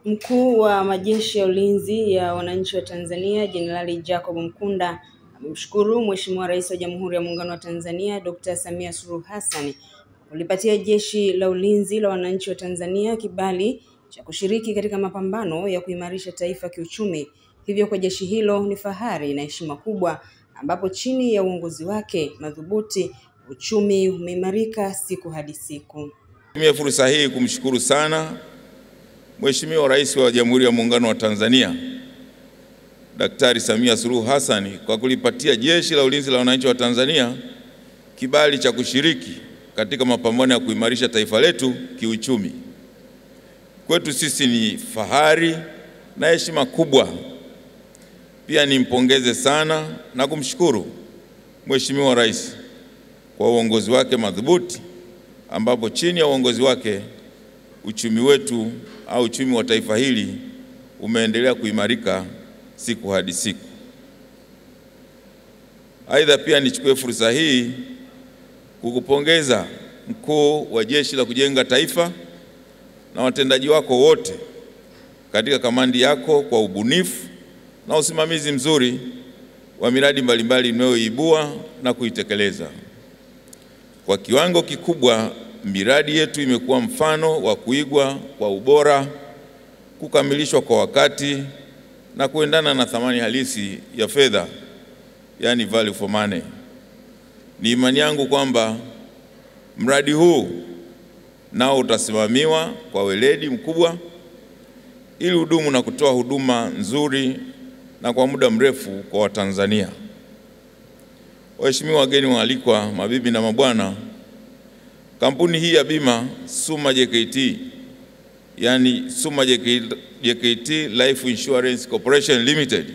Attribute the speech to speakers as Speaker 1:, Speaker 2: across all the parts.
Speaker 1: Mkuu wa majeshi ya ulinzi ya wananchi wa Tanzania Jenerali Jacob Mkunda amemshukuru Mheshimiwa Rais wa Jamhuri ya Muungano wa Tanzania Dr. Samia Suluhu Hassan kulipatia Jeshi la Ulinzi la Wananchi wa Tanzania kibali cha kushiriki katika mapambano ya kuimarisha taifa kiuchumi. Hivyo kwa jeshi hilo ni fahari na heshima kubwa, ambapo chini ya uongozi wake madhubuti uchumi umeimarika siku hadi siku.
Speaker 2: Nitumie fursa hii kumshukuru sana Mheshimiwa Rais wa Jamhuri ya Muungano wa Tanzania Daktari Samia Suluhu Hassan kwa kulipatia Jeshi la Ulinzi la Wananchi wa Tanzania kibali cha kushiriki katika mapambano ya kuimarisha taifa letu kiuchumi. Kwetu sisi ni fahari na heshima kubwa. Pia nimpongeze sana na kumshukuru Mheshimiwa Rais kwa uongozi wake madhubuti, ambapo chini ya uongozi wake uchumi wetu au uchumi wa taifa hili umeendelea kuimarika siku hadi siku. Aidha, pia nichukue fursa hii kukupongeza Mkuu wa Jeshi la Kujenga Taifa na watendaji wako wote katika kamandi yako kwa ubunifu na usimamizi mzuri wa miradi mbalimbali mnayoibua na kuitekeleza. Kwa kiwango kikubwa miradi yetu imekuwa mfano wa kuigwa kwa ubora, kukamilishwa kwa wakati na kuendana na thamani halisi ya fedha, yani value for money. Ni imani yangu kwamba mradi huu nao utasimamiwa kwa weledi mkubwa ili hudumu na kutoa huduma nzuri na kwa muda mrefu kwa Watanzania. Waheshimiwa wageni waalikwa, mabibi na mabwana, kampuni hii ya bima Suma JKT, yani Suma JKT Life Insurance Corporation Limited,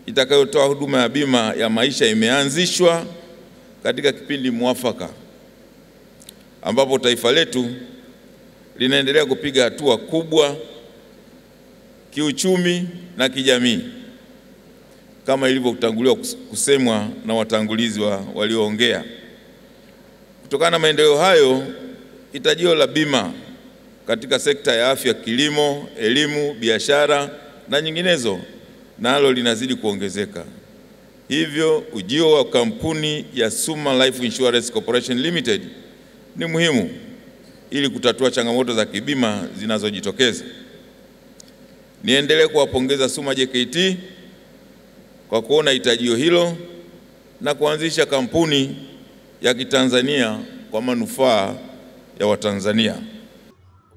Speaker 2: itakayotoa huduma ya bima ya maisha imeanzishwa katika kipindi mwafaka, ambapo taifa letu linaendelea kupiga hatua kubwa kiuchumi na kijamii kama ilivyotanguliwa kusemwa na watangulizi walioongea. Kutokana na maendeleo hayo, hitajio la bima katika sekta ya afya, kilimo, elimu, biashara na nyinginezo nalo linazidi kuongezeka. Hivyo ujio wa kampuni ya Suma Life Insurance Corporation Limited ni muhimu ili kutatua changamoto za kibima zinazojitokeza. Niendelee kuwapongeza Suma JKT kwa kuona hitajio hilo na kuanzisha kampuni ya Kitanzania kwa manufaa ya Watanzania.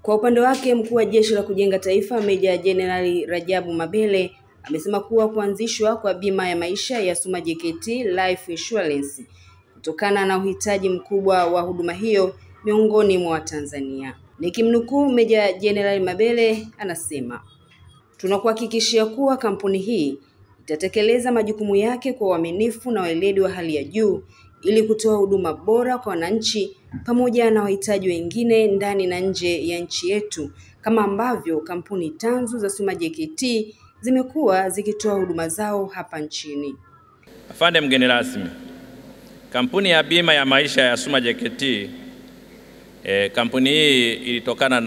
Speaker 1: Kwa upande wake, Mkuu wa Jeshi la Kujenga Taifa Meja Jenerali Rajabu Mabele amesema kuwa kuanzishwa kwa bima ya maisha ya Suma JKT Life Insurance kutokana na uhitaji mkubwa wa huduma hiyo miongoni mwa Watanzania. Nikimnukuu Meja Jenerali Mabele anasema, tunakuhakikishia kuwa kampuni hii itatekeleza majukumu yake kwa uaminifu na weledi wa hali ya juu ili kutoa huduma bora kwa wananchi pamoja na wahitaji wengine ndani na nje ya nchi yetu, kama ambavyo kampuni tanzu za Suma JKT zimekuwa zikitoa huduma zao hapa nchini.
Speaker 3: Afande mgeni rasmi, kampuni ya bima ya maisha ya Suma JKT, kampuni hii ilitokana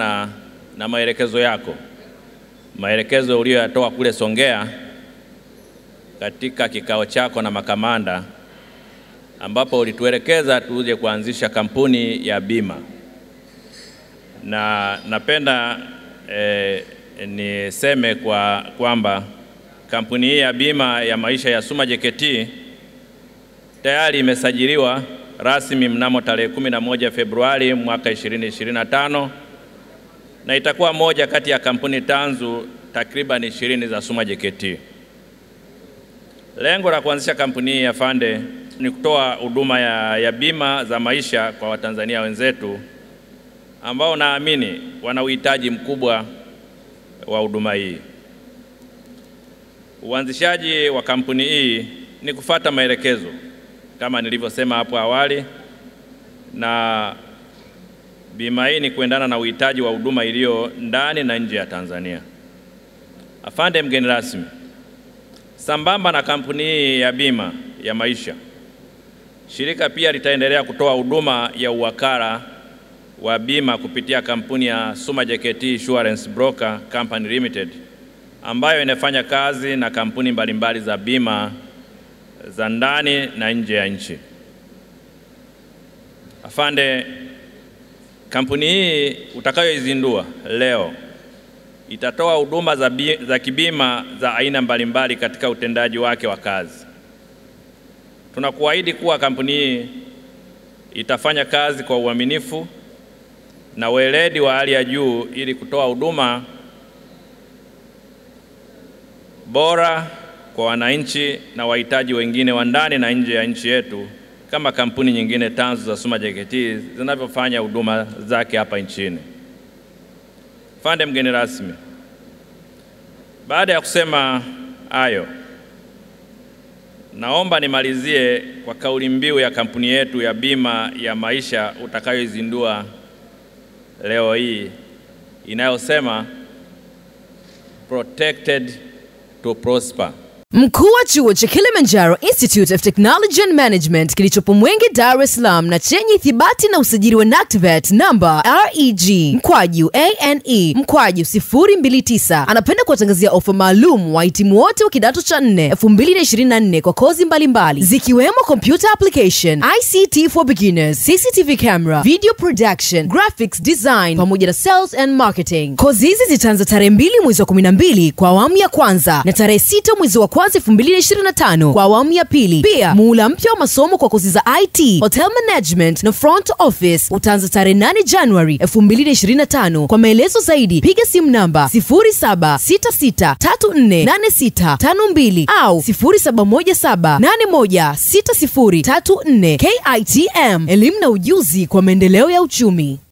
Speaker 3: na maelekezo yako, maelekezo uliyoyatoa kule Songea katika kikao chako na makamanda, ambapo ulituelekeza tuje kuanzisha kampuni ya bima. Na napenda niseme kwamba kampuni hii ya bima ya maisha ya Suma JKT tayari imesajiliwa rasmi mnamo tarehe 11 Februari mwaka 2025 na itakuwa moja kati ya kampuni tanzu takriban 20 za Suma JKT. Lengo la kuanzisha kampuni hii afande ni kutoa huduma ya bima za maisha kwa Watanzania wenzetu ambao naamini wana uhitaji mkubwa wa huduma hii. Uanzishaji wa kampuni hii ni kufuata maelekezo kama nilivyosema hapo awali, na bima hii ni kuendana na uhitaji wa huduma iliyo ndani na nje ya Tanzania. Afande mgeni rasmi, sambamba na kampuni hii ya bima ya maisha, shirika pia litaendelea kutoa huduma ya uwakala wa bima kupitia kampuni ya Suma JKT Insurance Broker Company Limited, ambayo inafanya kazi na kampuni mbalimbali za bima za ndani na nje ya nchi. Afande, kampuni hii utakayoizindua leo itatoa huduma za kibima za aina mbalimbali katika utendaji wake wa kazi. Tunakuahidi kuwa kampuni hii itafanya kazi kwa uaminifu na weledi wa hali ya juu ili kutoa huduma bora kwa wananchi na wahitaji wengine wa ndani na nje ya nchi yetu, kama kampuni nyingine tanzu za Suma JKT zinavyofanya huduma zake hapa nchini. Afande mgeni rasmi, baada ya kusema hayo, naomba nimalizie kwa kauli mbiu ya kampuni yetu ya bima ya maisha utakayoizindua leo hii inayosema protected to prosper.
Speaker 4: Mkuu wa chuo cha Kilimanjaro Institute of Technology and Management kilichopo Mwenge, Dar es Salaam na chenye ithibati na usajili wa NACTVET namba REG/ANE/029 anapenda kuwatangazia ofa maalum wahitimu wote wa kidato cha 4 2024 kwa kozi mbalimbali zikiwemo computer application, ICT for beginners, CCTV camera, video production, graphics design pamoja na sales and marketing. Kozi hizi zitaanza tarehe 2 mwezi wa 12 kwa awamu ya kwanza na tarehe 6 mwezi wa 2025 kwa awamu ya pili. Pia muhula mpya wa masomo kwa kozi za IT, Hotel Management na Front Office utaanza tarehe 8 January 2025. Kwa maelezo zaidi piga simu namba 0766348652 au 0717816034. KITM, elimu na ujuzi kwa maendeleo ya uchumi.